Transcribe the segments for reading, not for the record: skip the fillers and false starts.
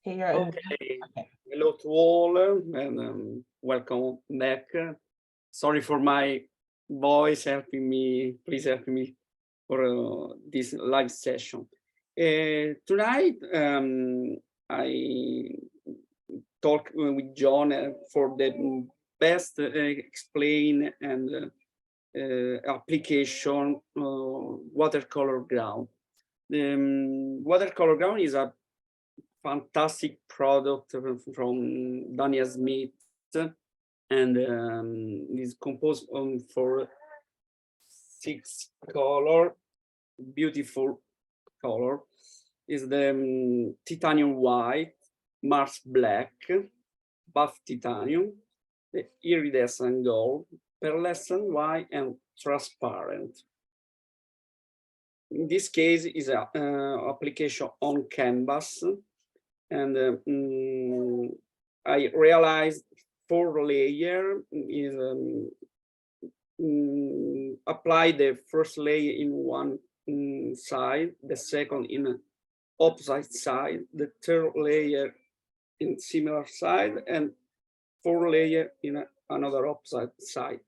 Here. Okay. Hello to all and welcome back. Sorry for my voice helping me. Please help me for this live session. Tonight, I talk with John for the best explain and application watercolor ground. The watercolor ground is a fantastic product from Daniel Smith, and is composed for 6 color, beautiful color. Is the titanium white, Mars black, buff titanium, the iridescent gold, pearlescent white, and transparent. In this case, is a application on canvas, and I realized 4 layer is apply the first layer in one side, the second in an opposite side, the third layer in similar side, and 4 layer in another opposite side.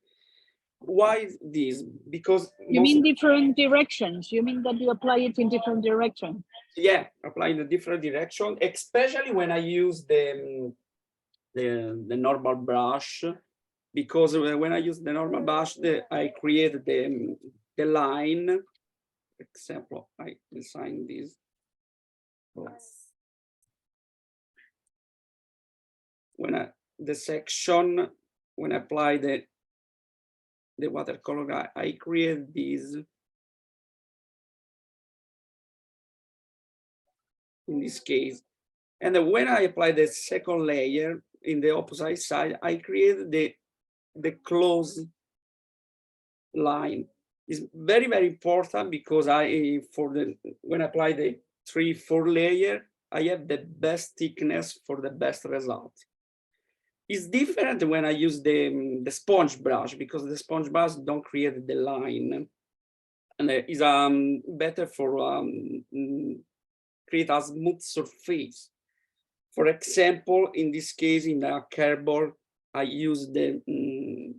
Why this? Because you mean different directions. You mean that you apply it in different directions. Yeah, apply in a different direction, especially when I use the normal brush, because when I use the normal brush, I create the line. For example, I design this. When the section, when I apply the watercolor, I create this. In this case, and then when I apply the second layer in the opposite side, I create the close line. It's very, very important because when I apply the 3-4 layer, I have the best thickness for the best result. It's different when I use the sponge brush, because the sponge brush don't create the line, and is better for create a smooth surface. For example, in this case, in a cardboard, I use the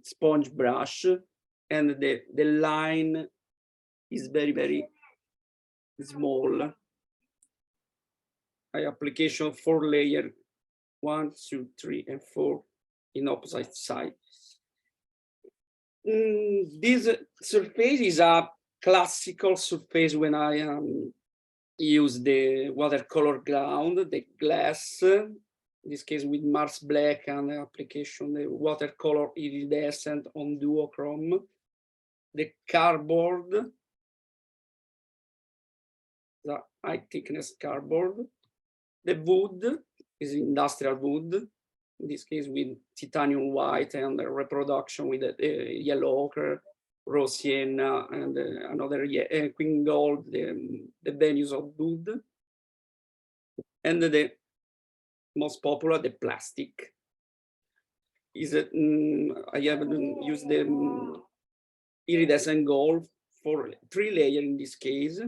sponge brush, and the line is very, very small. I application 4 layer, 1, 2, 3, and 4 in opposite side. This surface is a classical surface when I use the watercolor ground, the glass, in this case with Mars black, and the application, the watercolor iridescent on duochrome, the cardboard, the high thickness cardboard, the wood is industrial wood, in this case with titanium white, and the reproduction with the yellow ochre, raw sienna, and another queen gold, the venues of wood, and the most popular, the plastic. Is I have used the iridescent gold for 3 layer in this case,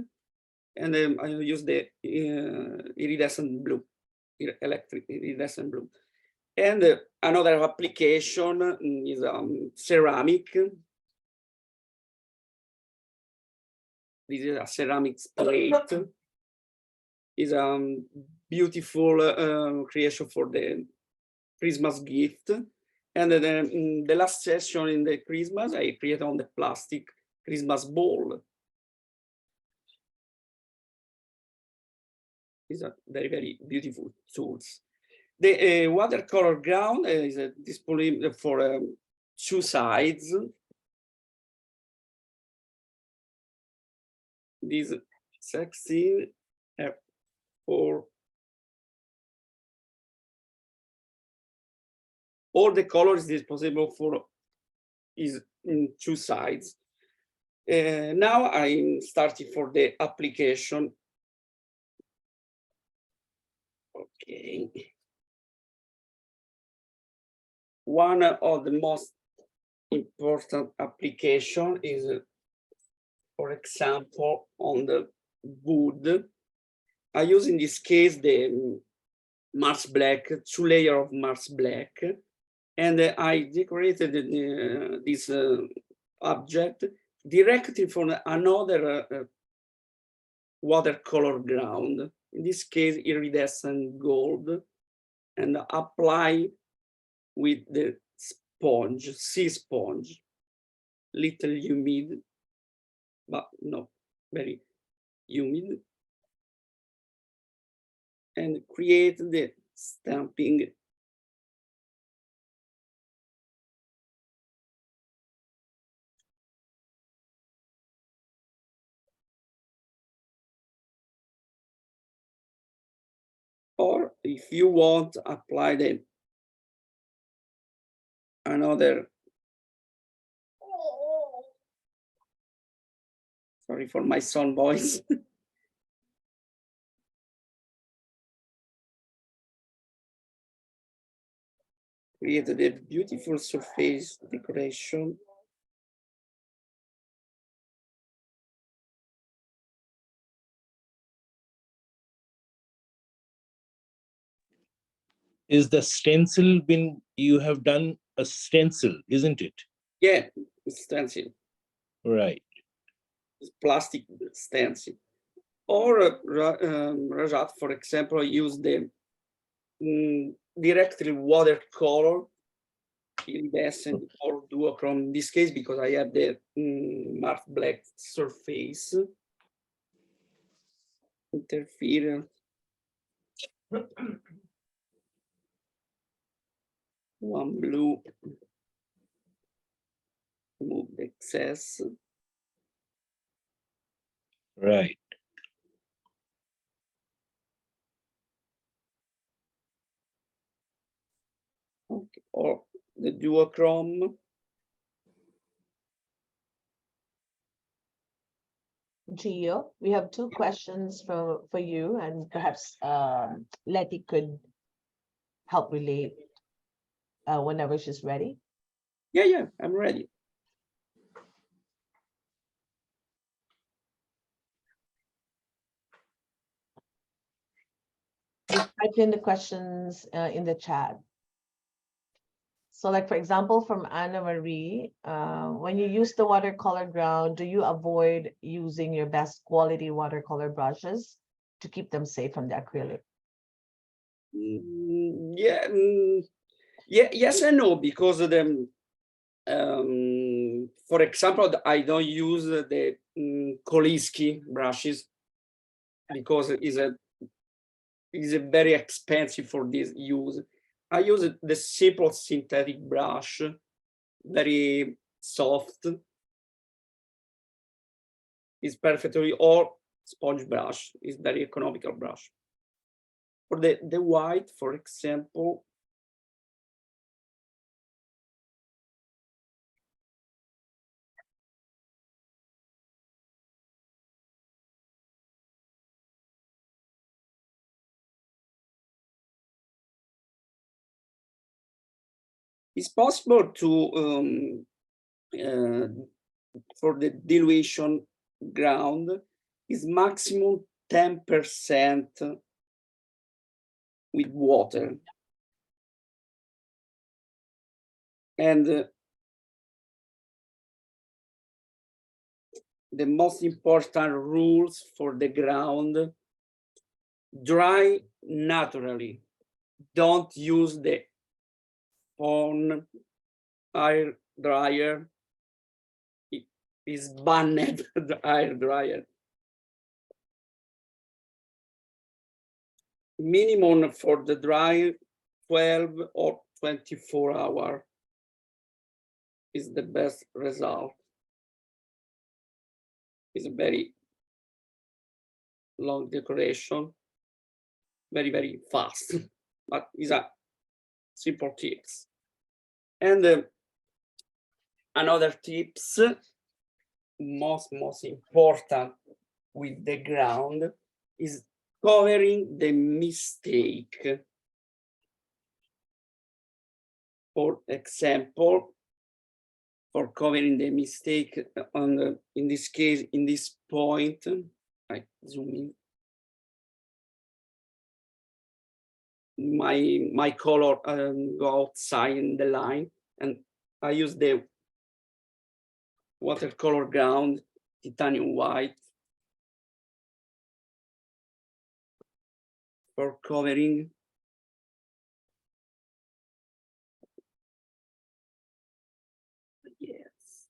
and I use the iridescent blue, electric iridescent blue, and another application is ceramic. This is a ceramic plate. Is a beautiful creation for the Christmas gift. And then the last session in the Christmas, I created on the plastic Christmas ball. These are very, very beautiful tools. The watercolor ground is disponible for 2 sides. This 16 for all the colors is possible for is in 2 sides. Now I'm starting for the application. Okay. One of the most important application is, for example, on the wood. I use in this case the Mars black, 2 layers of Mars black, and I decorated this object directly from another watercolor ground, in this case iridescent gold, and apply with the sponge, sea sponge, little humid, but not very humid, and create the stamping. Or if you want, apply the another, sorry for my son voice. Created a beautiful surface decoration. Is the stencil been, you have done a stencil, isn't it? Yeah, stencil. Right. It's plastic stencil. Or Rajat, for example, use the directly watercolor iridescent or duochrome in this case, because I have the matte black surface. Interfere. One blue. Remove the excess. Right. Okay. Or the duochrome. Gio, we have two questions for you, and perhaps Letty could help relate whenever she's ready. Yeah, I'm ready. Just type in the questions in the chat. So like, for example, from Anna Marie, when you use the watercolor ground, do you avoid using your best quality watercolor brushes to keep them safe from the acrylic? Yes and no, because the for example, I don't use the Colisky brushes because it's a very expensive for this use. I use the simple synthetic brush, very soft. It's perfectly, or sponge brush is very economical brush. For the white, for example, it's possible to for the dilution ground is maximum 10% with water. And the most important rules for the ground: dry naturally. Don't use the phone air dryer. It is banned, the air dryer. Minimum for the dry 12 or 24 hours is the best result. It's a very long decoration, very fast, but it's a simple tips. And another tips, most important with the ground, is covering the mistake. For example, for covering the mistake on the, in this case, in this point, I zoom in. my color go outside in the line, and I use the watercolor ground, titanium white, for covering. Yes.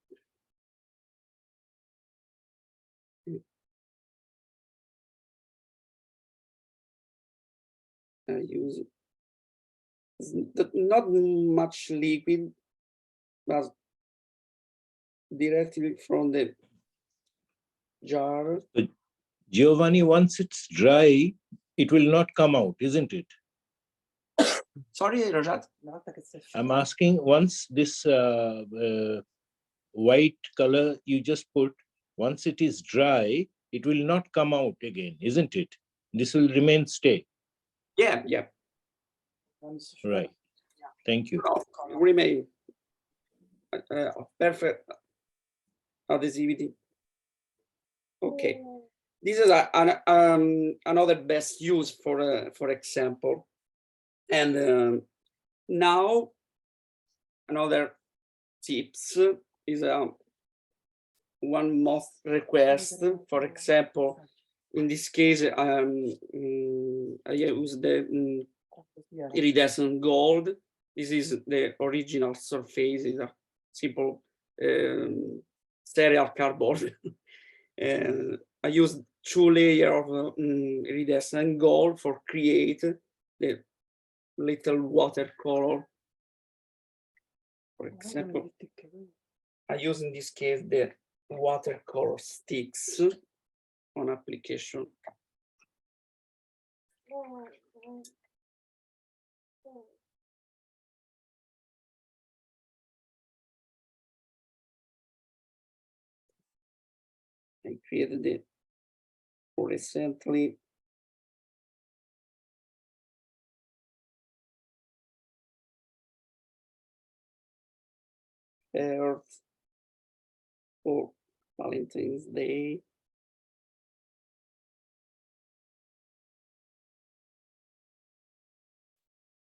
I use not much liquid, but directly from the jar. Giovanni, once it's dry, it will not come out, isn't it? Sorry, Rajat. I'm asking, once this white color you just put, once it is dry, it will not come out again, isn't it? This will remain stay. Yeah, yeah. Right. Thank you. Remain perfect adhesivity. Okay. This is another best use for example. And now another tips is one most request. For example, in this case, I use the iridescent gold. This is the original surface. Is a simple serial cardboard. And I use 2 layers of iridescent gold for create the little watercolor. For example, I use in this case the watercolor sticks on application. I created it recently. Earth for Valentine's Day.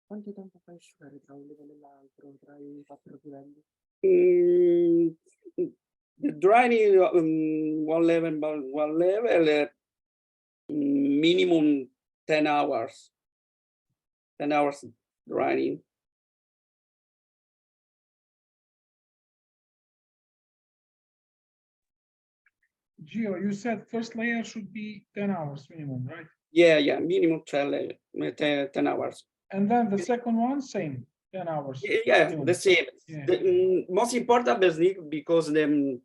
Quanto tempo fai asciugare tra un livello e l'altro, tra i 4 livelli? The drying one level by one level, minimum 10 hours. 10 hours drying. Gio, you said first layer should be 10 hours minimum, right? Yeah, yeah, minimum 10 hours. And then the second one, same, 10 hours. Yeah, minimum. the same. Yeah. The most important technique because the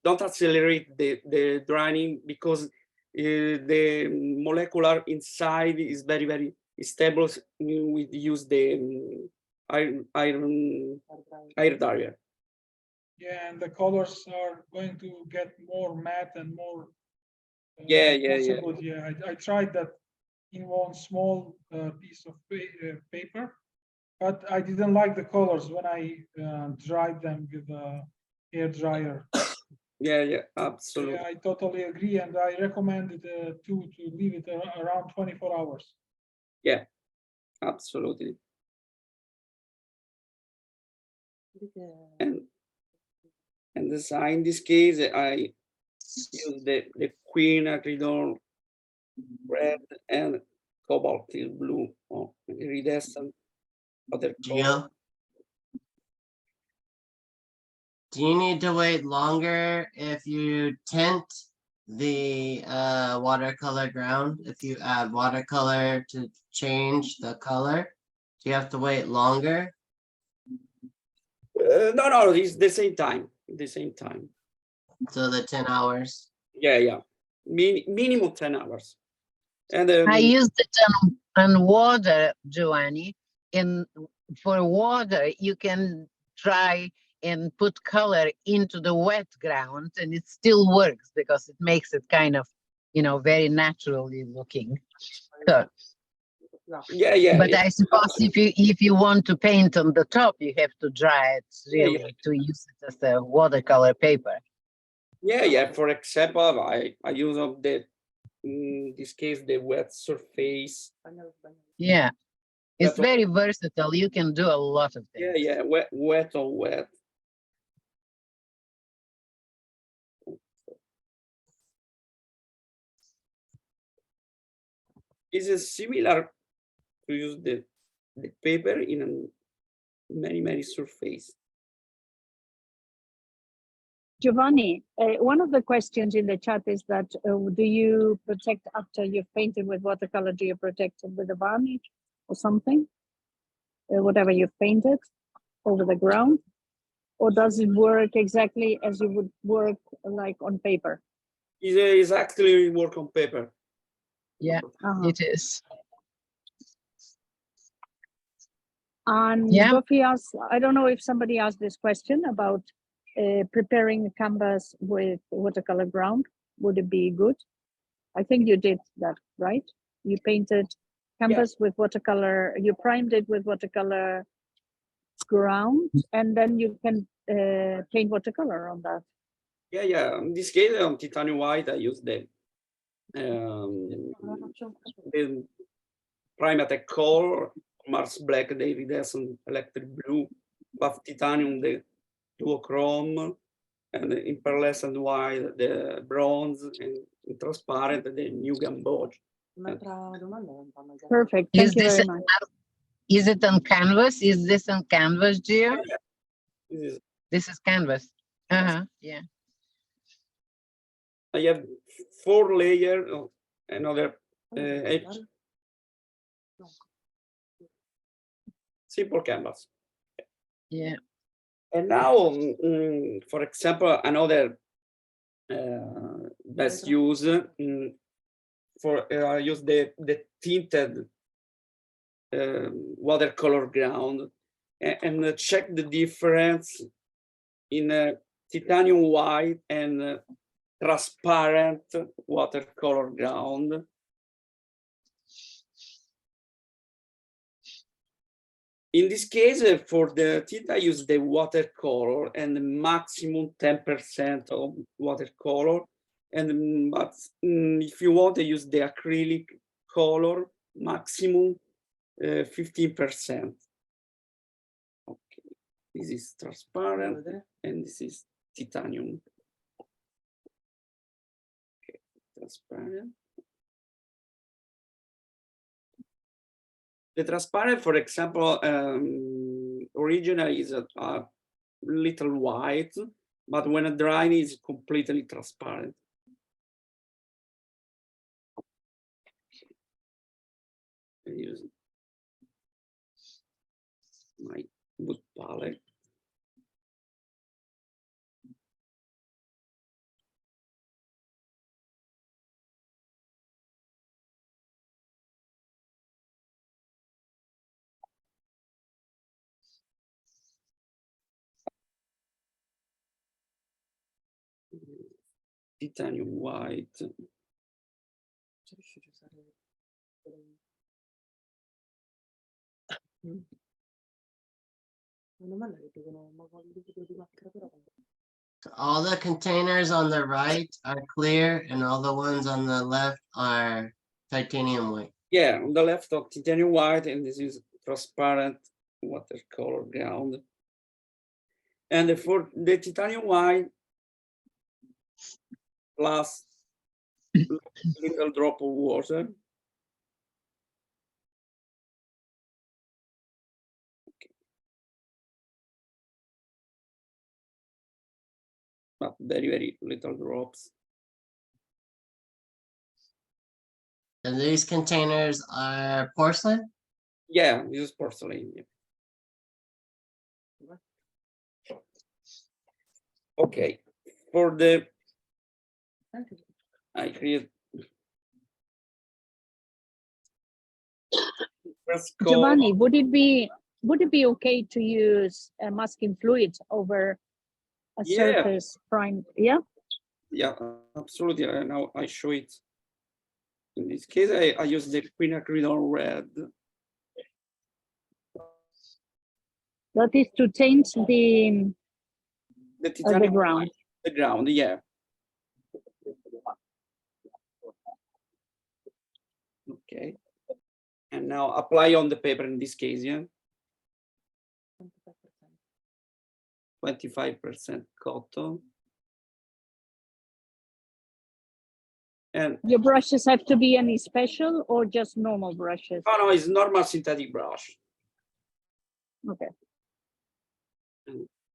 don't accelerate the drying because the molecular inside is very, very stable. We use the air dryer. Yeah, and the colors are going to get more matte and more. Yeah. Good. Yeah, I tried that in one small piece of paper, but I didn't like the colors when I dried them with a hair dryer. Yeah, absolutely. Yeah, I totally agree, and I recommend it to leave it around 24 hours. Yeah, absolutely. And in this case, I use the queen acridone red and cobalt blue or iridescent other color. Gio? Do you need to wait longer if you tint the watercolor ground? If you add watercolor to change the color, do you have to wait longer? No, it's the same time. The same time. So the 10 hours? Yeah. Minimum 10 hours. And I used it on water, Giovanni. For water, you can try and put color into the wet ground, and it still works because it makes it kind of, very naturally looking. So, yeah. But I suppose if you want to paint on the top, you have to dry it really to use it as a watercolor paper. Yeah. For example, I use of the in this case, the wet surface. Yeah, it's Wet or- very versatile. You can do a lot of Yeah, things. yeah, wet or wet. Is it similar to use the paper in many surface? Giovanni, one of the questions in the chat is that do you protect after you've painted with watercolor? Do you protect it with a varnish or something? Whatever you've painted over the ground? Or does it work exactly as you would work like on paper? Is actually work on paper. Yeah, Uh-huh. it is. And Yeah. Buffy asked, I don't know if somebody asked this question about preparing a canvas with watercolor ground. Would it be good? I think you did that, right? You painted canvas with watercolor, you primed it with watercolor ground, and then you can paint watercolor on that. Yeah. In this case, on titanium white, I use the Primatech color, Mars black, the iridescent electric blue, buff titanium, the duochrome, and in pearlescent white, the bronze, and in transparent, the new gamboge. Perfect. Is Thank you this very much. Is it on canvas? Is this on canvas, Gio? This is, This is canvas. Yeah. I have 4 layers, another simple canvas. Yeah. And now, for example, another best use for use the tinted watercolor ground and check the difference in titanium white and transparent watercolor ground. In this case, for the tint, I use the watercolor and the maximum 10% of watercolor. And but if you want to use the acrylic color, maximum 15%. Okay, this is transparent and this is titanium. Okay, transparent. The transparent, for example, originally is a little white, but when it dries, it's completely transparent. I use my wood palette. Titanium white. All the containers on the right are clear and all the ones on the left are titanium white. Yeah, on the left of titanium white, and this is transparent watercolor ground. And for the titanium white, plus little drop of water. But very little drops. And these containers are porcelain? Yeah, this is porcelain. Yeah. Okay, for the I create first color. Giovanni, would it be okay to use a masking fluid over a surface primed? Yeah. Yeah, absolutely. Now I show it. In this case, I use the quinacridone red. That is to taint the titanium ground. The ground, yeah. Now apply on the paper in this case, yeah. 25% cotton. And Your brushes have to be any special or just normal brushes? oh no, it's normal synthetic brush. Okay.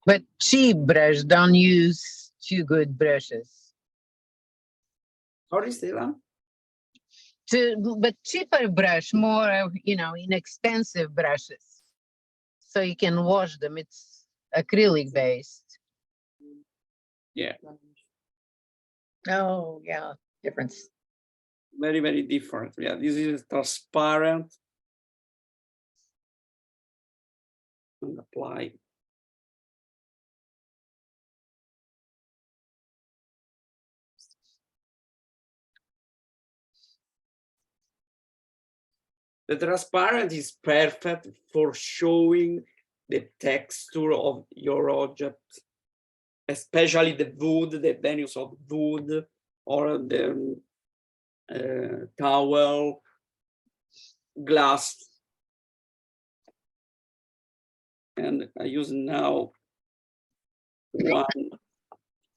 But cheap brush, don't use too good brushes. Sorry, Stella? But cheaper brush, more, you know, inexpensive brushes. So you can wash them. It's acrylic based. Yeah, Oh, yeah, difference. very, very different. Yeah, this is transparent. And apply. The transparent is perfect for showing the texture of your object, especially the wood, the venues of wood, or the towel, glass. And I use now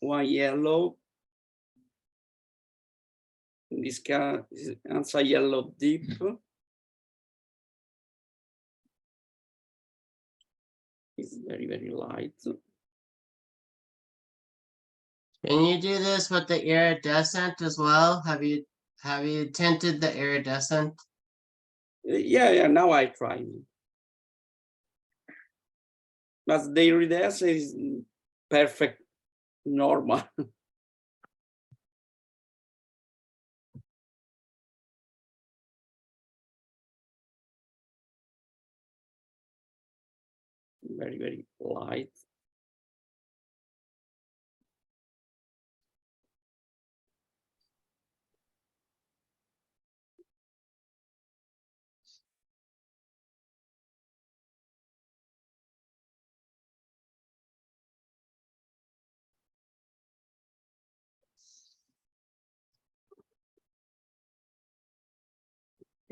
one yellow. In this case, it's a yellow deep. It's very, very light. Can you do this with the iridescent as well? Have you tinted the iridescent? Yeah, now I try. But the iridescent is perfect, normal. Very, very light.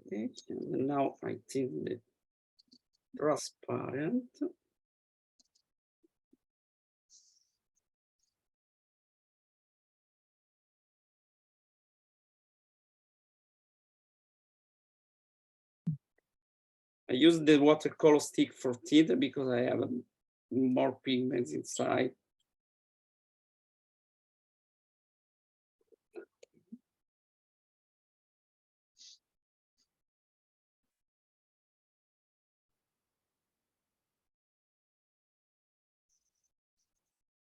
Okay, and now I think the transparent. I use the watercolor stick for tint because I have more pigments inside.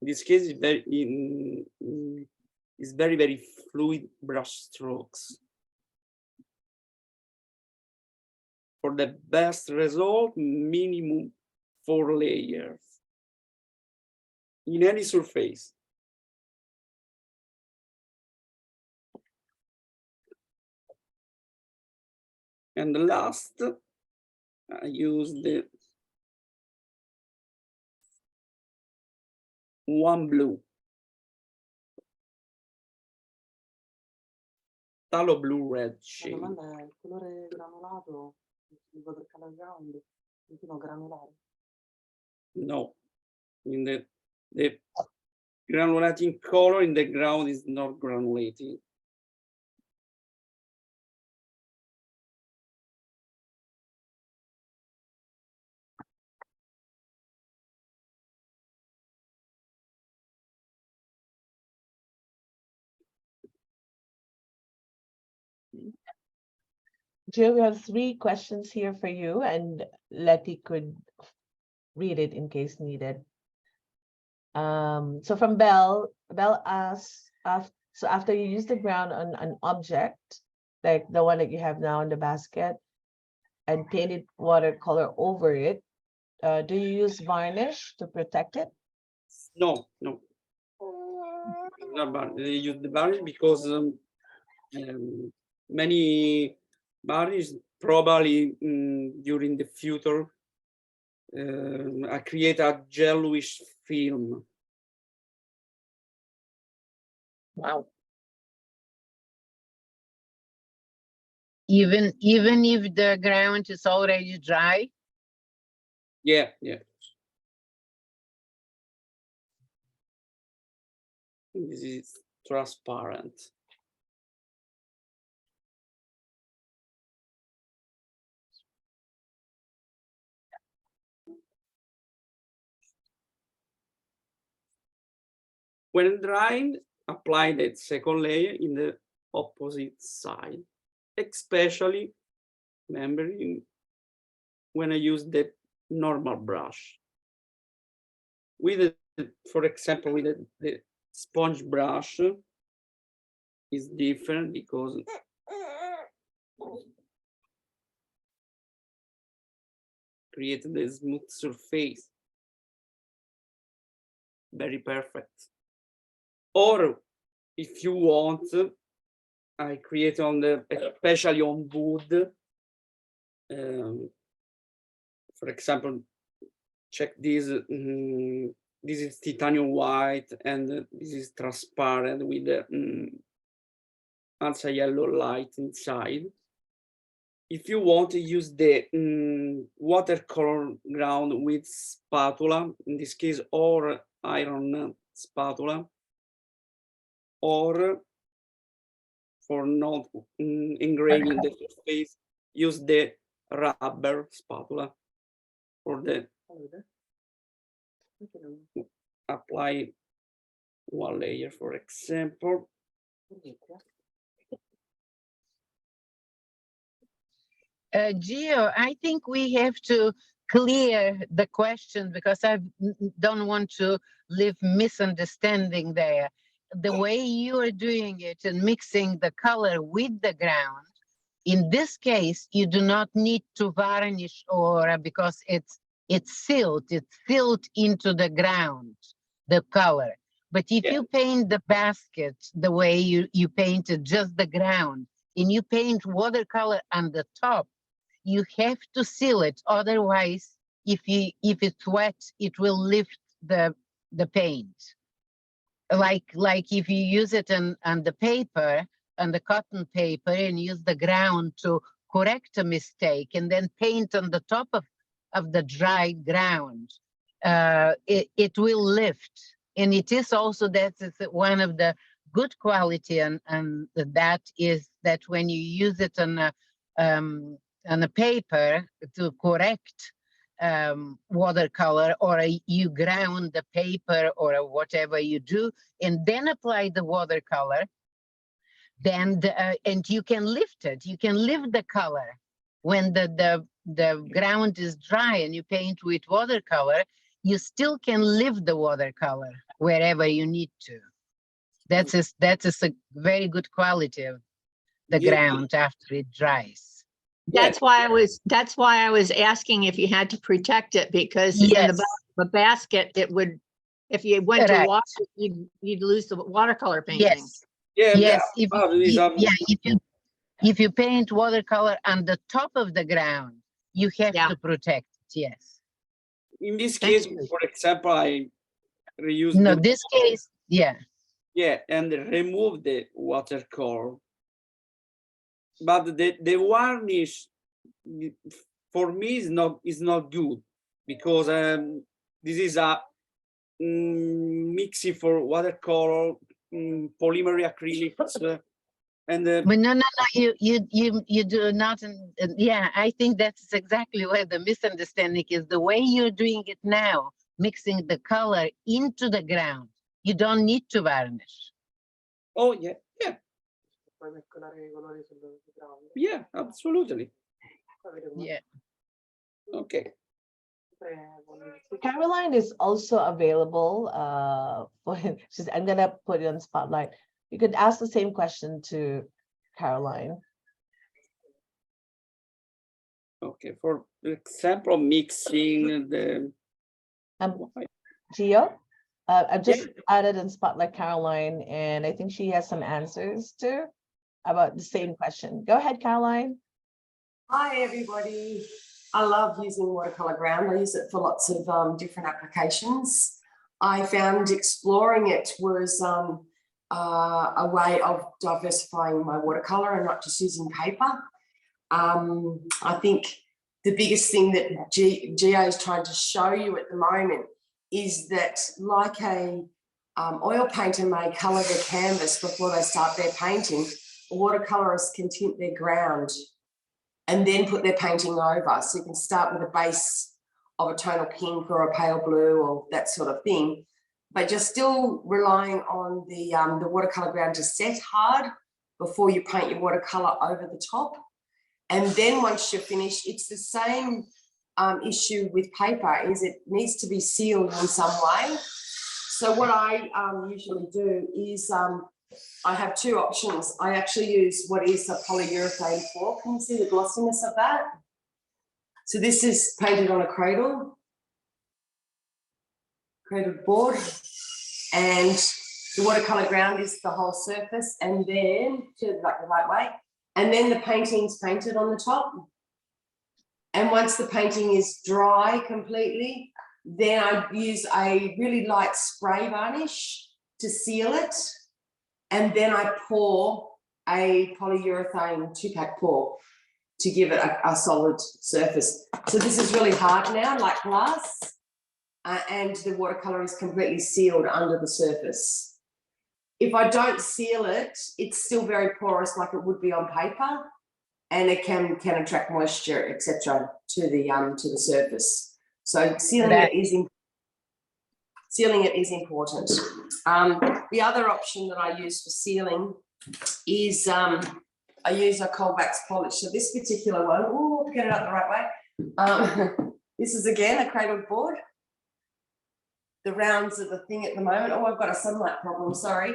In this case, it's very, very fluid brush strokes. For the best result, minimum 4 layers in any surface. And the last, I use the one blue. Phthalo blue red La shade. domanda è il colore granulato, il watercolor ground, continuo granulare. No, in the granulating color in the ground is not granulating. Jill, we have 3 questions here for you, and Letty could read it in case needed. So from Belle asks, so after you use the ground on an object, like the one that you have now in the basket, and painted watercolor over it, do you use varnish to protect it? No. They use the varnish because many varnish probably during the future create a yellowish film. Wow. Even if the ground is already dry? Yeah, yeah. This is transparent. When drying, apply the second layer in the opposite side, especially remembering when I use the normal brush. With for example, with the sponge brush is different because create the smooth surface. Very perfect. Or if you want, I create on the, especially on wood. For example, check this. This is titanium white, and this is transparent with the also yellow light inside. If you want to use the watercolor ground with spatula, in this case, or iron spatula, or for not engraving the surface, use the rubber spatula for the apply one layer, for example. Gio, I think we have to clear the question because I don't want to leave misunderstanding there. The way you are doing it and mixing the color with the ground, in this case, you do not need to varnish or because it's sealed into the ground, the color. But if Yeah. you paint the basket the way you painted just the ground, and you paint watercolor on the top, you have to seal it. Otherwise, if it's wet, it will lift the paint. Like if you use it on the paper, on the cotton paper, and use the ground to correct a mistake, and then paint on the top of the dry ground, it will lift. And it is also that's one of the good quality, and that is that when you use it on a paper to correct watercolor, or you ground the paper or whatever you do, and then apply the watercolor, then and you can lift it. You can lift the color when the ground is dry and you paint with watercolor. You still can lift the watercolor wherever you need to. That's a very good quality of the Yeah. ground after it dries. That's why I was asking if you had to protect it, because in Yes. the basket, it would, if you went to Right. wash it, you'd lose the watercolor painting. Yes. Yeah. Yes. Yeah. If you paint watercolor on the top of the ground, you have Yeah. to protect it. Yes. In this Thank case, you. for example, I reuse No, the, this case, yeah. yeah, and remove the watercolor. But the varnish for me is not good, because this is a mixing for watercolor, polymer acrylics, and But no, you do not. Yeah, I think that's exactly where the misunderstanding is. The way you're doing it now, mixing the color into the ground, you don't need to varnish. oh yeah, Puoi mescolare i colori sul ground. yeah, absolutely. Yeah. Okay. Caroline is also available. I'm gonna put it on spotlight. You could ask the same question to Caroline. Okay, for example, mixing the Gio, I've just added in spotlight Caroline, and I think she has some answers too about the same question. Go ahead, Caroline. Hi, everybody. I love using watercolor ground. I use it for lots of different applications. I found exploring it was a way of diversifying my watercolor and not just using paper. I think the biggest thing that GA is trying to show you at the moment is that, like a oil painter may colour their canvas before they start their painting, watercolourists can tint their ground and then put their painting over. So you can start with a base of a tonal pink or a pale blue or that sort of thing, but you're still relying on the watercolour ground to set hard before you paint your watercolour over the top. And then once you're finished, it's the same issue with paper, is it needs to be sealed in some way. So what I usually do is I have two options. I actually use what is a polyurethane fork. Can you see the glossiness of that? So this is painted on a cradle board, and the watercolour ground is the whole surface, and then to like the right way, and then the painting's painted on the top. And once the painting is dry completely, then I use a really light spray varnish to seal it, and then I pour a polyurethane 2-pack pour to give it a solid surface. So this is really hard now, like glass, and the watercolour is completely sealed under the surface. If I don't seal it, it's still very porous like it would be on paper, and it can attract moisture, etc., to the surface. So sealing it is important. The other option that I use for sealing is I use a cold wax polish. So this particular one, oh, get it up the right way. This is again a cradled board. The rounds are the thing at the moment. Oh, I've got a sunlight problem, sorry.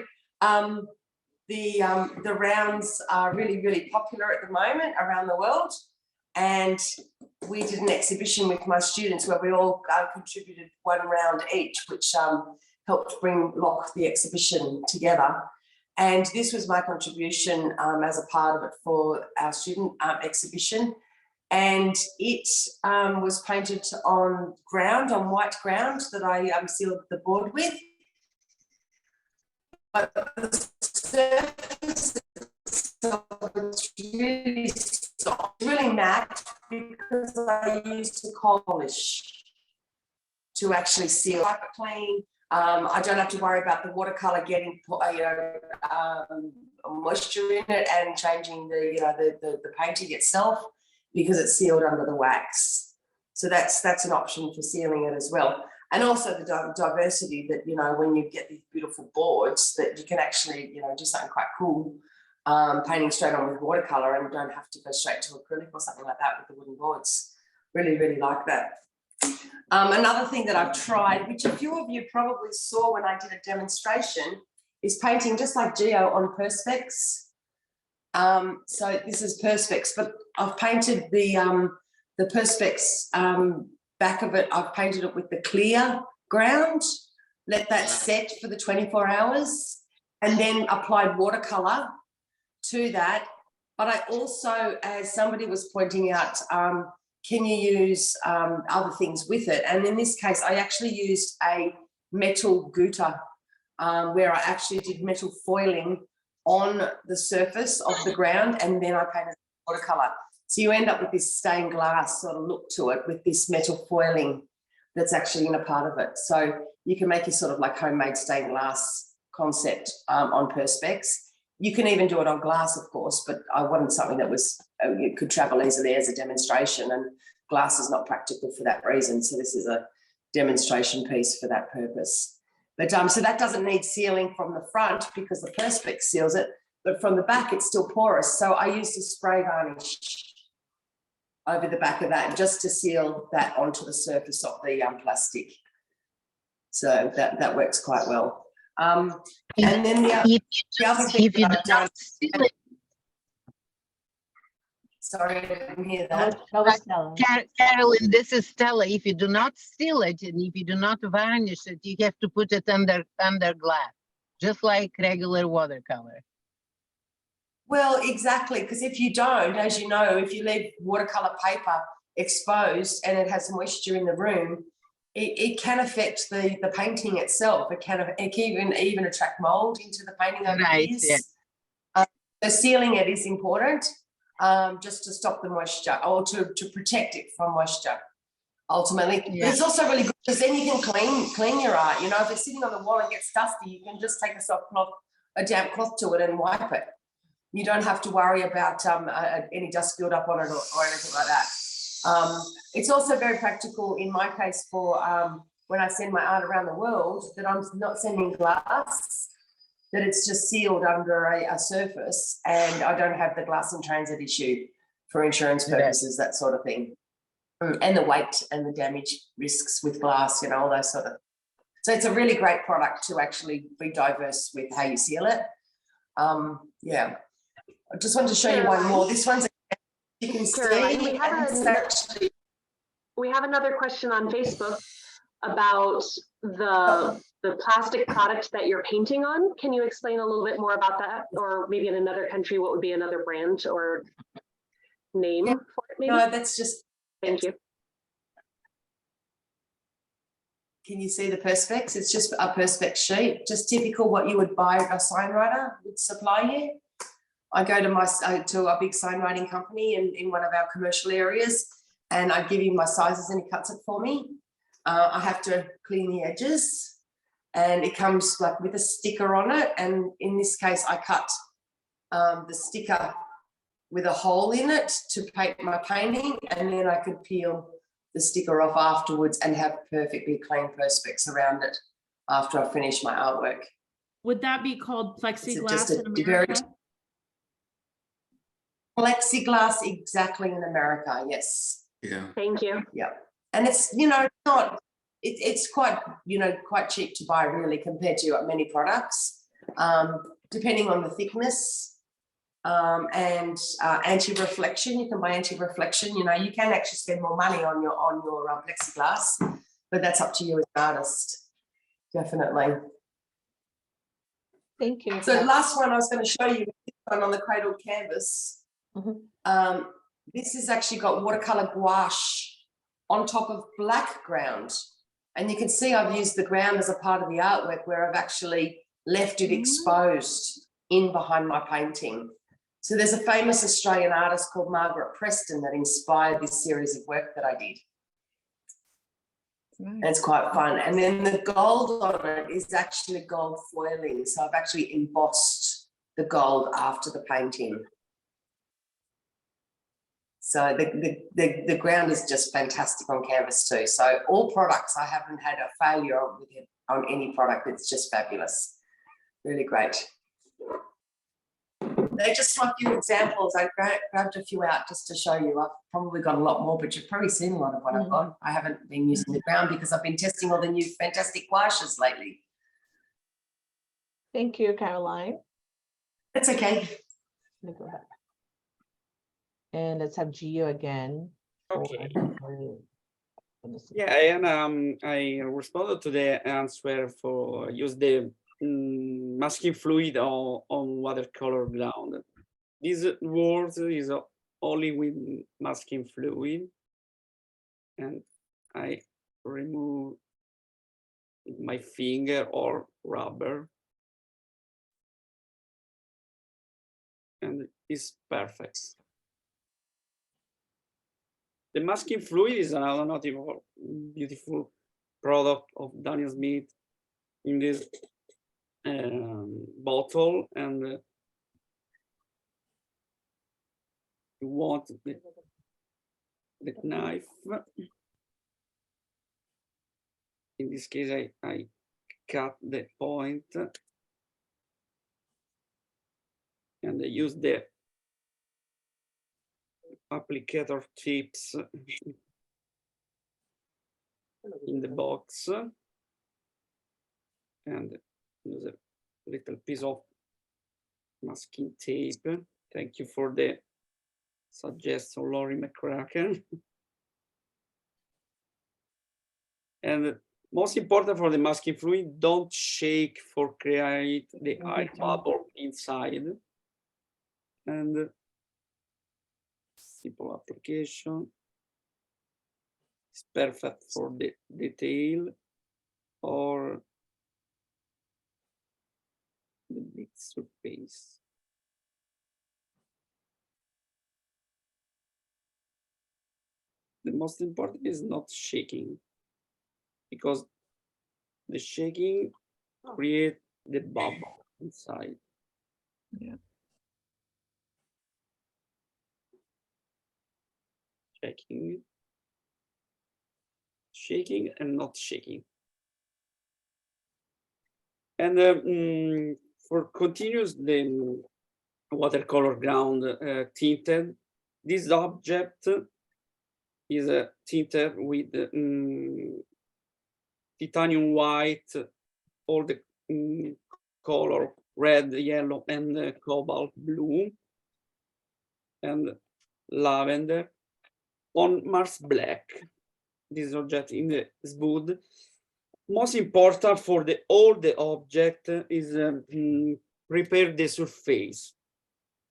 The rounds are really, really popular at the moment around the world. And we did an exhibition with my students where we all contributed one round each, which helped lock the exhibition together. And this was my contribution as a part of it for our student exhibition. And it was painted on white ground that I sealed the board with. But the surface it's really soft, really matte, because I used the cold polish to actually seal it clean. I don't have to worry about the watercolor getting moisture in it and changing the painting itself, because it's sealed under the wax. So that's an option for sealing it as well. And also the diversity that, when you get these beautiful boards, that you can actually, do something quite cool, painting straight on with watercolor, and don't have to go straight to acrylic or something like that with the wooden boards. Really, really like that. Another thing that I've tried, which a few of you probably saw when I did a demonstration, is painting just like Geo on Perspex. So this is Perspex, but I've painted the Perspex back of it. I've painted it with the clear ground, let that set for the 24 hours, and then applied watercolor to that. But I also, as somebody was pointing out, can you use other things with it? And in this case, I actually used a metal gutta where I actually did metal foiling on the surface of the ground, and then I painted watercolor. So you end up with this stained glass sort of look to it with this metal foiling that's actually in a part of it. So you can make your sort of like homemade stained glass concept on Perspex. You can even do it on glass, of course, but I wanted something that was you could travel easily as a demonstration, and glass is not practical for that reason. So this is a demonstration piece for that purpose. But so that doesn't need sealing from the front because the Perspex seals it, but from the back it's still porous. So I used a spray varnish over the back of that just to seal that onto the surface of the plastic. So that works quite well. And then the other thing that I've done. Sorry, I didn't hear that. Carolyn, this is Stella. If you do not seal it and if you do not varnish it, you have to put it under glass, just like regular watercolor. Well, exactly, because if you don't, as you know, if you leave watercolor paper exposed and it has moisture in the room, it can affect the painting itself. It can even attract mold into the painting over the years. Yeah. So sealing it is important. just to stop the moisture or to protect it from moisture. Ultimately, but Yeah. it's also really good because then you can clean your art. You know, if it's sitting on the wall and gets dusty, you can just take a soft cloth, a damp cloth to it and wipe it. You don't have to worry about any dust build up on it or anything like that. It's also very practical in my case for when I send my art around the world, that I'm not sending glass, that it's just sealed under a surface, and I don't have the glass in transit issue for insurance purposes, that sort of thing. And the weight and the damage risks with glass, you know, all those sort of. So it's a really great product to actually be diverse with how you seal it. Yeah, I just wanted to show you one more. This one's, you can Caroline, see, we have another question on Facebook about the plastic product that you're painting on. Can you explain a little bit more about that? Or maybe in another country, what would be another brand or name for it, maybe? No, that's just. Thank you. Can you see the Perspex? It's just a Perspex sheet, just typical what you would buy a sign writer would supply you. I go to a big sign writing company in one of our commercial areas, and I give him my sizes and he cuts it for me. I have to clean the edges, and it comes like with a sticker on it. And in this case, I cut the sticker with a hole in it to paint my painting, and then I could peel the sticker off afterwards and have perfectly clean Perspex around it after I finish my artwork. Would that be called plexiglass just in America? Plexiglass, exactly, in America, yes. Yeah. Thank you. Yeah, and it's, you know, not, it's quite, you know, quite cheap to buy really compared to many products, depending on the thickness. And anti-reflection, you can buy anti-reflection, you know, you can actually spend more money on your plexiglass, but that's up to you as an artist, definitely. Thank you. So last one I was going to show you, this one on the cradled canvas. This has actually got watercolor gouache on top of black ground, and you can see I've used the ground as a part of the artwork where I've actually left it exposed in behind my painting. So there's a famous Australian artist called Margaret Preston that inspired this series of work that I did. And it's quite fun. And then the gold on it is actually gold foiling. So I've actually embossed the gold after the painting. So the ground is just fantastic on canvas too. So all products, I haven't had a failure with it on any product. It's just fabulous. Really great. They're just a few examples. I grabbed a few out just to show you. I've probably got a lot more, but you've probably seen a lot of what I've got. I haven't been using the ground because I've been testing all the new fantastic gouaches lately. Thank you, Caroline. That's okay. Let me go back. And let's have Gio again. Okay. Yeah, and I responded to the answer for use the masking fluid on watercolor ground. This word is only with masking fluid, and I remove my finger or rubber, and it's perfect. The masking fluid is another beautiful product of Daniel Smith in this bottle, and you want the knife. In this case, I cut the point and I use the applicator tips in the box and use a little piece of masking tape. Thank you for the suggestion, Laurie McCracken. And most important for the masking fluid, don't shake for create the air bubble inside. And simple application. It's perfect for the detail or the big surface. the most important is not shaking, because the shaking create the bubble inside. Yeah. Shaking and not shaking. And for continuous the watercolor ground tinted, this object is tinted with titanium white, all the color red, yellow, and cobalt blue, and lavender on Mars black. This object in the smooth. Most important for all the object is prepare the surface.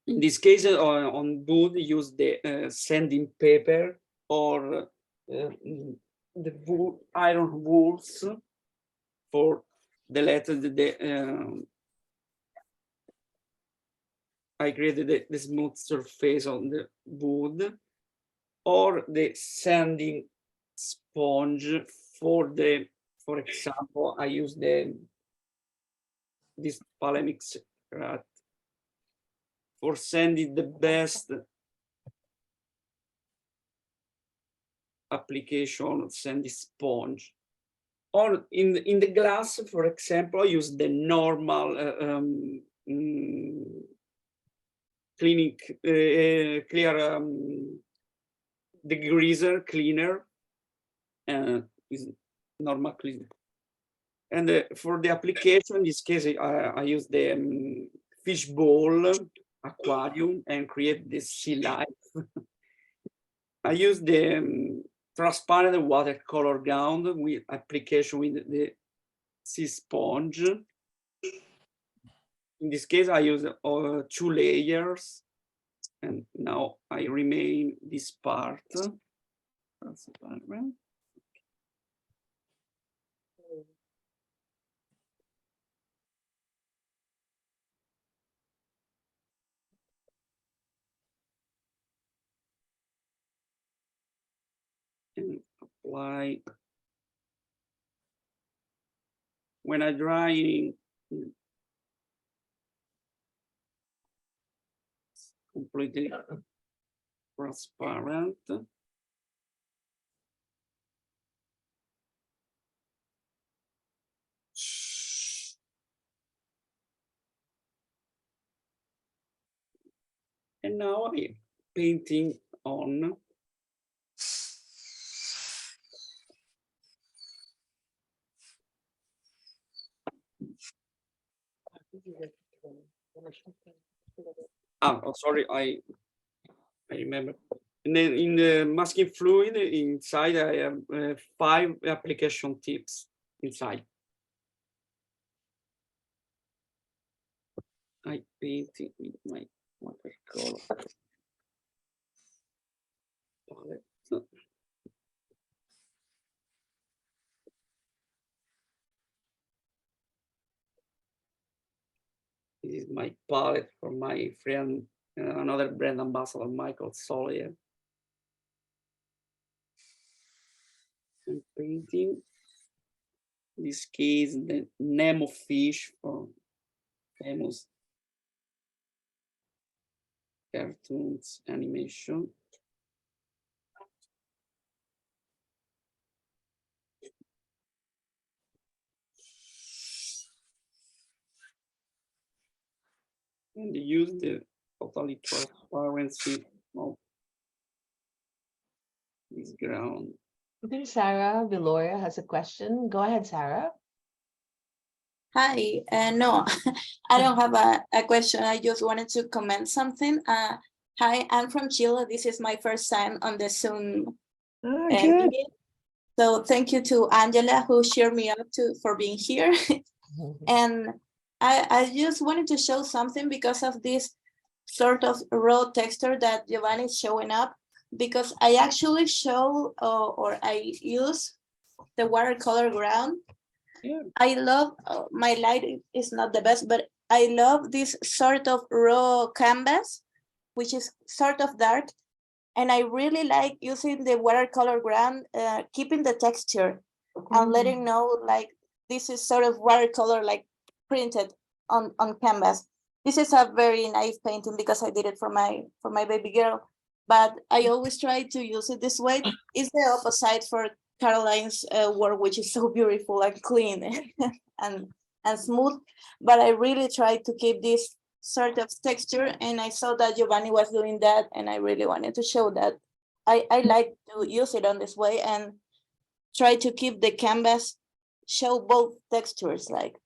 In this case, on wood, use the sanding paper or the wool, iron wools for the letter. I created the smooth surface on the wood, or the sanding sponge for the. For example, I use this Palemix rat for sending the best application of sandy sponge. Or in the glass, for example, I use the normal cleaning clear the greaser cleaner is normal cleaner. And for the application, in this case, I use the fish bowl aquarium and create this sea life. I use the transparent watercolor ground with application with the sea sponge. In this case, I use 2 layers, and now I remain this part. And apply. When I dry completely transparent. And now I'm painting on. Oh, sorry, I remember. And then in the masking fluid inside, I have 5 application tips inside. I paint it with my watercolor palette. This is my palette for my friend, another brand ambassador, Michael Solier. I'm painting, in this case, the Nemo fish from famous cartoons animation. And use the totally transparency of this ground. I think Sarah Viloria has a question. Go ahead, Sarah. Hi, no, I don't have a question. I just wanted to comment something. Hi, I'm from Chile. This is my first time on the Zoom meeting. So thank you to Angela who cheered me up for being here. And I just wanted to show something because of this sort of raw texture that Giovanni is showing up, because I actually show or I use the watercolor ground. Yeah. I love, my light is not the best, but I love this sort of raw canvas, which is sort of dark. And I really like using the watercolor ground, keeping the texture and letting know like this is sort of watercolor like printed on canvas. This is a very naive painting because I did it for my baby girl, but I always try to use it this way. It's the opposite for Caroline's work, which is so beautiful and clean and smooth. But I really try to keep this sort of texture, and I saw that Giovanni was doing that, and I really wanted to show that I like to use it on this way and try to keep the canvas show both textures, like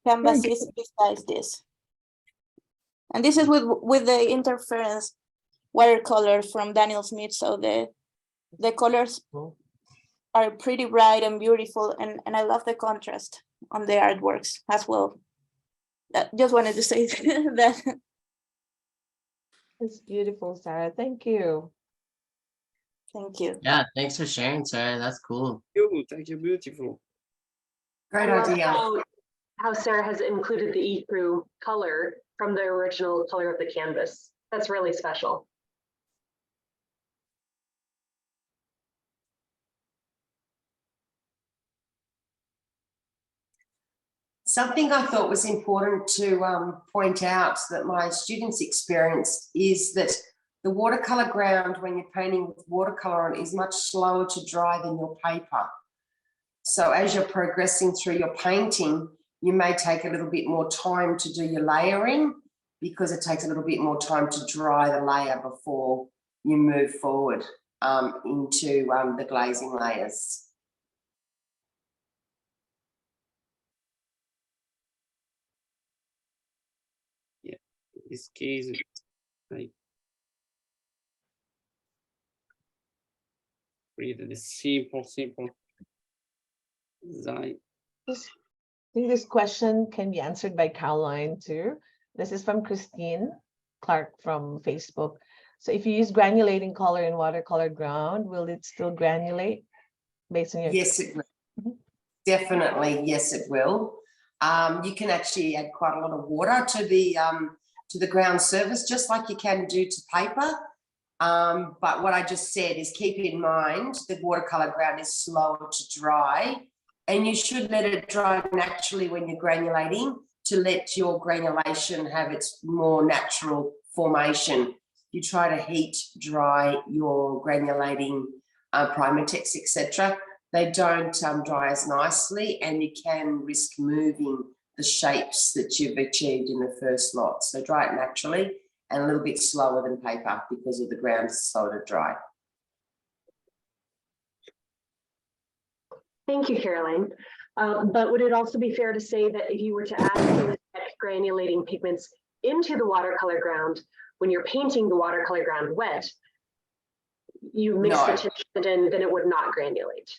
canvas is besides this. And this is with the interference watercolor from Daniel Smith, so the colors are pretty bright and beautiful, and I love the contrast on the artworks as well. Just wanted to say that. It's beautiful, Sarah. Thank you. Thank you. Yeah, thanks for sharing, Sarah. That's cool. Thank you, beautiful. Great I love idea. how Sarah has included the ecru color from the original color of the canvas. That's really special. Something I thought was important to point out that my students experienced is that the watercolor ground, when you're painting with watercolor, is much slower to dry than your paper. So as you're progressing through your painting, you may take a little bit more time to do your layering because it takes a little bit more time to dry the layer before you move forward into the glazing layers. This case, I read the simple design. I think this question can be answered by Caroline too. This is from Christine Clark from Facebook. So if you use granulating color in watercolor ground, will it still granulate based on your? Yes, it will. Definitely, yes, it will. You can actually add quite a lot of water to the ground surface, just like you can do to paper. But what I just said is keep in mind the watercolor ground is slower to dry, and you should let it dry naturally when you're granulating to let your granulation have its more natural formation. You try to heat dry your granulating Primatex, etc. They don't dry as nicely, and you can risk moving the shapes that you've achieved in the first lot. So dry it naturally and a little bit slower than paper because of the ground is slow to dry. Thank you, Caroline. But would it also be fair to say that if you were to add granulating pigments into the watercolor ground, when you're painting the watercolor ground wet, you mix the tint in, then it would not granulate?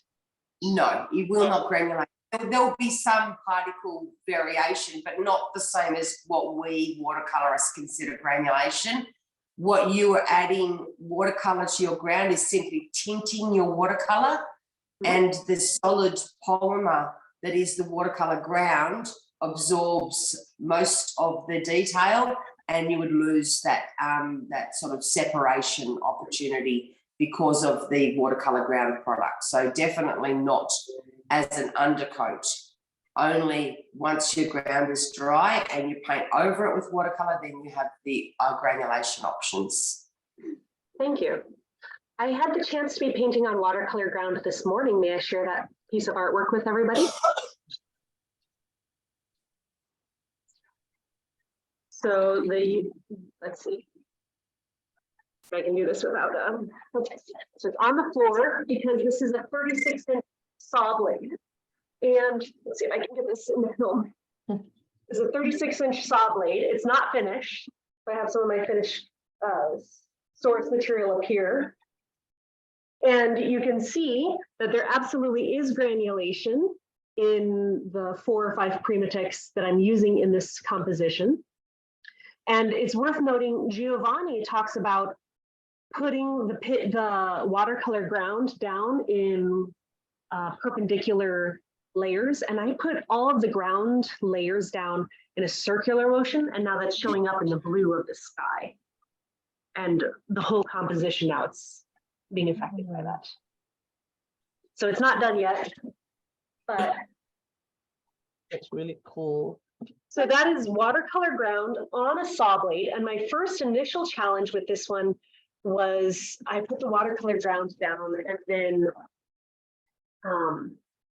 No, it will not granulate. There will be some particle variation, but not the same as what we watercolorists consider granulation. What you are adding watercolor to your ground is simply tinting your watercolor, and the solid polymer that is the watercolor ground absorbs most of the detail, and you would lose that that sort of separation opportunity because of the watercolor ground product. So definitely not as an undercoat. Only once your ground is dry and you paint over it with watercolor, then you have the granulation options. Thank you. I had the chance to be painting on watercolor ground this morning. May I share that piece of artwork with everybody? So let's see if I can do this without so it's on the floor because this is a 36-inch saw blade. And let's see if I can get this in the film. It's a 36-inch saw blade. It's not finished. I have some of my finished source material up here. And you can see that there absolutely is granulation in the 4 or 5 Primatex that I'm using in this composition. And it's worth noting, Giovanni talks about putting the watercolor ground down in perpendicular layers, and I put all of the ground layers down in a circular motion, and now that's showing up in the blue of the sky. and the whole composition now it's being affected by that. So it's not done yet, but It's really cool. so that is watercolor ground on a saw blade. And my first initial challenge with this one was I put the watercolor ground down and then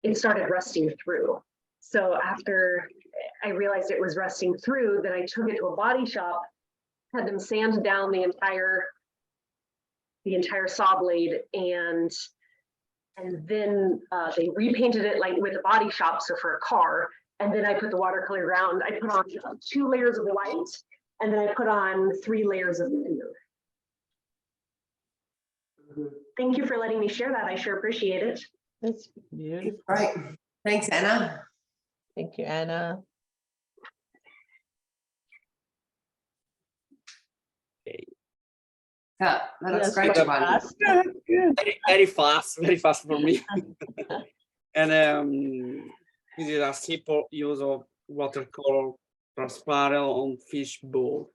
it started rusting through. So after I realized it was rusting through, then I took it to a body shop, had them sand down the entire saw blade, and then they repainted it like with a body shop, so for a car. And then I put the watercolor ground. I put on 2 layers of white, and then I put on 3 layers of clear. Thank you for letting me share that. I sure appreciate it. That's beautiful. Great. Thanks, Anna. Thank you, Anna. Yeah, that looks Yes, great, quite Giovanni. fast. Very fast for me. And this is a simple use of watercolor transparent on fish bowl.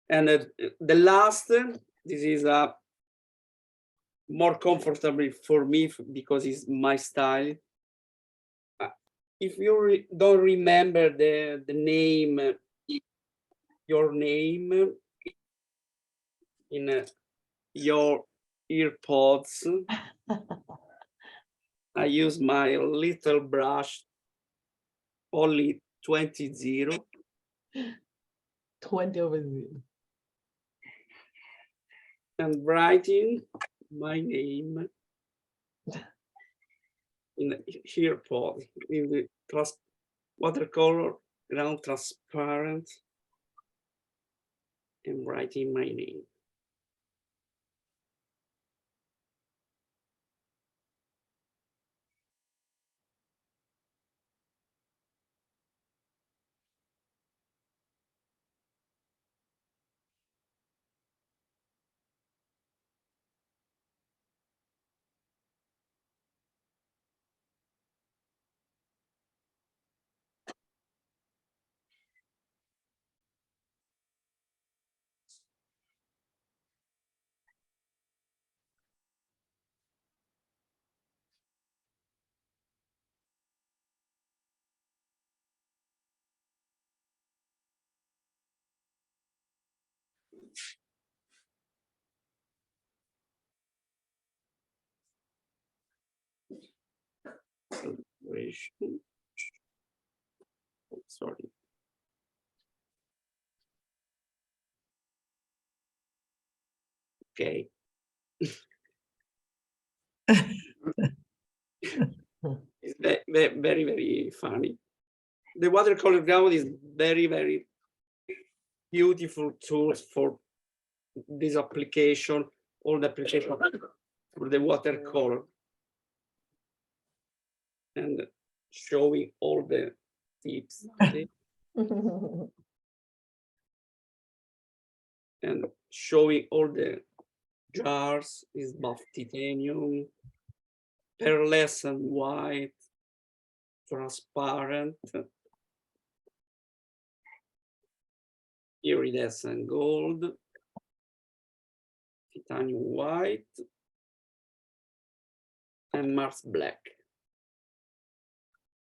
And the last, this is more comfortable for me because it's my style. If you don't remember the name, your name in your earpods, I use my little brush, only 20. 20 over 0. And writing my name in the earpod, in the watercolor ground transparent, and writing my name. Sorry. Okay. It's very, very funny. The watercolor ground is very beautiful tools for this application, all the application for the watercolor. And showing all the tips. And showing all the jars is buff titanium, pearlescent white, transparent, iridescent gold, titanium white, and Mars black.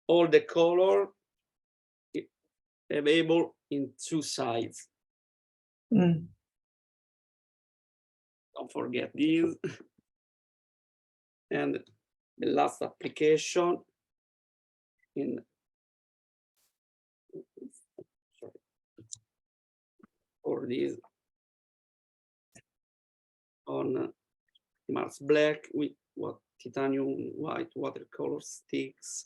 All the color available in 2 sides. Don't forget these. And the last application in for this on Mars black with what titanium white watercolor sticks.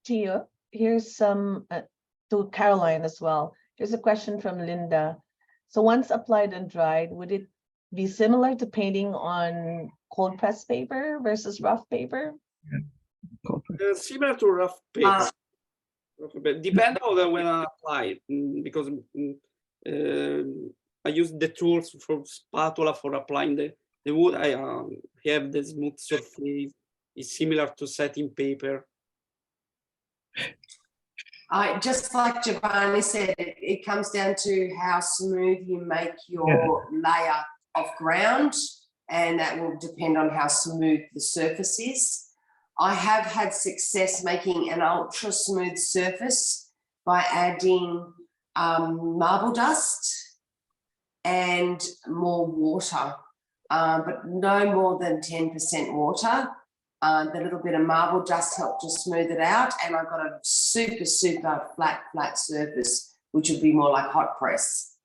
Gio, here's some to Caroline as well. Here's a question from Linda. So once applied and dried, would it be similar to painting on cold press paper versus rough paper? Similar to rough paper. Depends on when I apply it, because I use the tools for spatula for applying the wood. I have the smooth surface. It's similar to setting paper. Just like Giovanni said, it comes down to how smooth you make your layer of ground, and that will depend on how smooth the surface is. I have had success making an ultra smooth surface by adding marble dust and more water, but no more than 10% water. The little bit of marble dust helped to smooth it out, and I got a super, super flat surface, which would be more like hot press.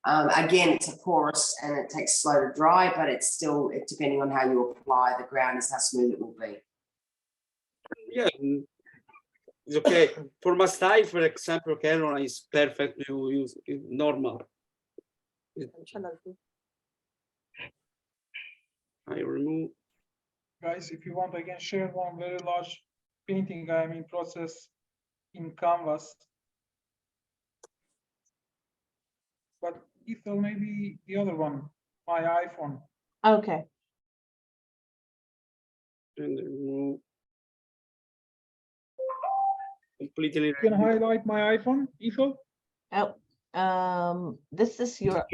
Again, it's a porous and it takes slow to dry, but it's still, depending on how you apply the ground, is how smooth it will be. Yeah, it's okay. For my style, for example, Caroline is perfect to use, normal. I remove. Guys, if you want, I can share one very large painting I am in process in canvas. But Ethel, maybe the other one, my iPhone. Okay. And remove. Completely. You can highlight my iPhone, Ethel? Oh, this is your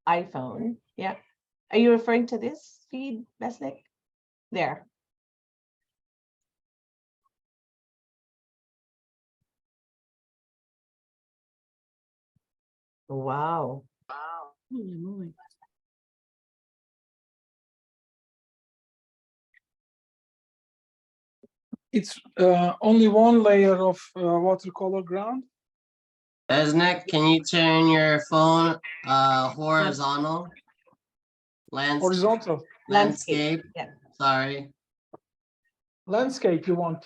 iPhone. Yeah. Are you referring to this feed, Besnick? There. Wow. Holy moly. It's only one layer of watercolor ground. Besnick, can you turn your phone horizontal? Horizontal. Landscape. Yeah. Sorry. Landscape you want.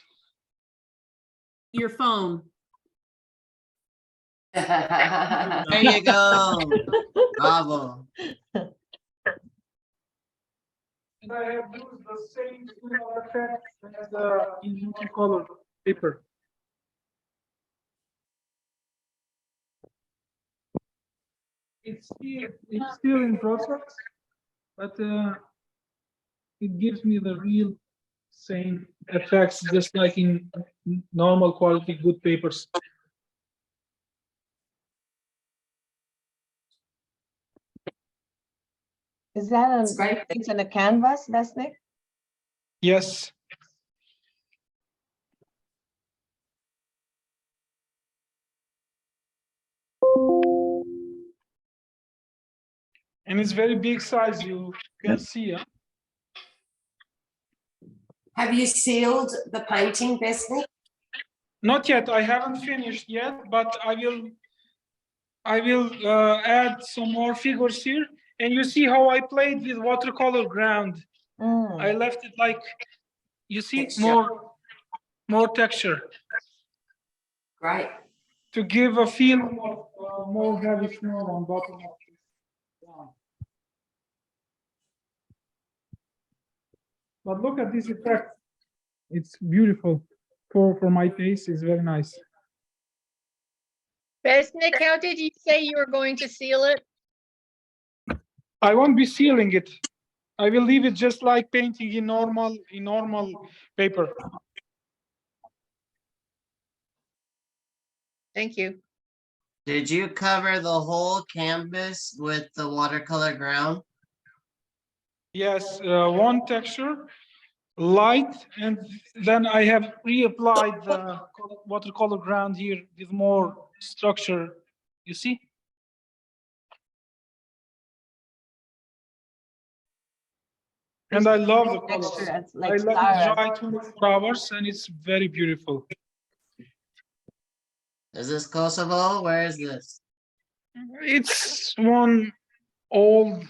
Your phone. There you go. Bravo. And I have used the same effect as in watercolor paper. It's still in process, but it gives me the real same effects, just like in normal quality good papers. Is that It's great. it's on a canvas, Besnick? Yes. And it's very big size, you can see. Huh? Have you sealed the painting, Besnick? Not yet. I haven't finished yet, but I will add some more figures here. And you see how I played with watercolor ground. I left it like, you see, Texture. more texture. Great. To give a feeling of more heavy snow on bottom of the ground. But look at this effect. It's beautiful. For my taste, it's very nice. Besnick, how did you say you were going to seal it? I won't be sealing it. I will leave it just like painting in normal paper. Thank you. Did you cover the whole canvas with the watercolor ground? Yes, one texture, light, and then I have reapplied the watercolor ground here with more structure. You see? And I love the colors. I let it dry 24 hours and it's very beautiful. Is this Kosovo? Where is this? It's one old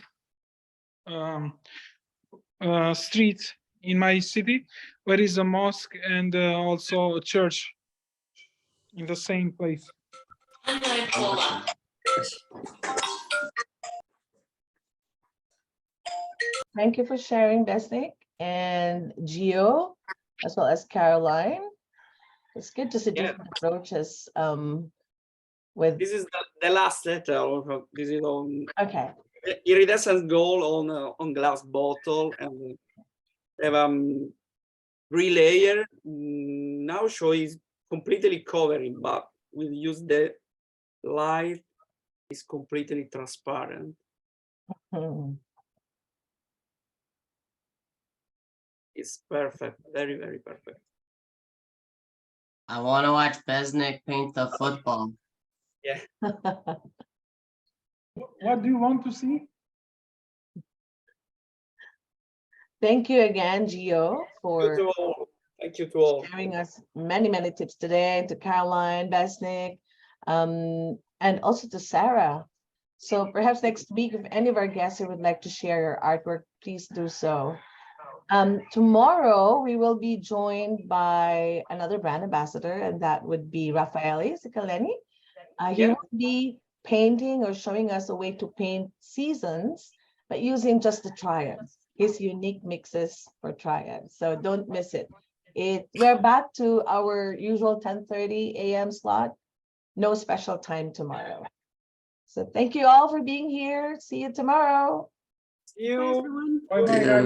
street in my city where is a mosque and also a church in the same place. Thank you for sharing, Besnick and Gio, as well as Caroline. It's good to see different approaches with, This is the last letter. This is on okay. iridescent gold on glass bottle, and have relayer. Now show is completely covering, but we'll use the light. It's completely transparent. It's perfect, very, very perfect. I want to watch Besnick paint the football. Yeah. What do you want to see? Thank you again, Gio, for Thank you to all. sharing us many, many tips today, to Caroline, Besnick, and also to Sarah. So perhaps next week, if any of our guests would like to share your artwork, please do so. Tomorrow, we will be joined by another brand ambassador, and that would be Raffaele Cicaleni. He will be painting or showing us a way to paint seasons, but using just the triads, his unique mixes for triads. So don't miss it. We're back to our usual 10:30 a.m. slot. No special time tomorrow. So thank you all for being here. See you tomorrow. See you. everyone. Bye bye, guys.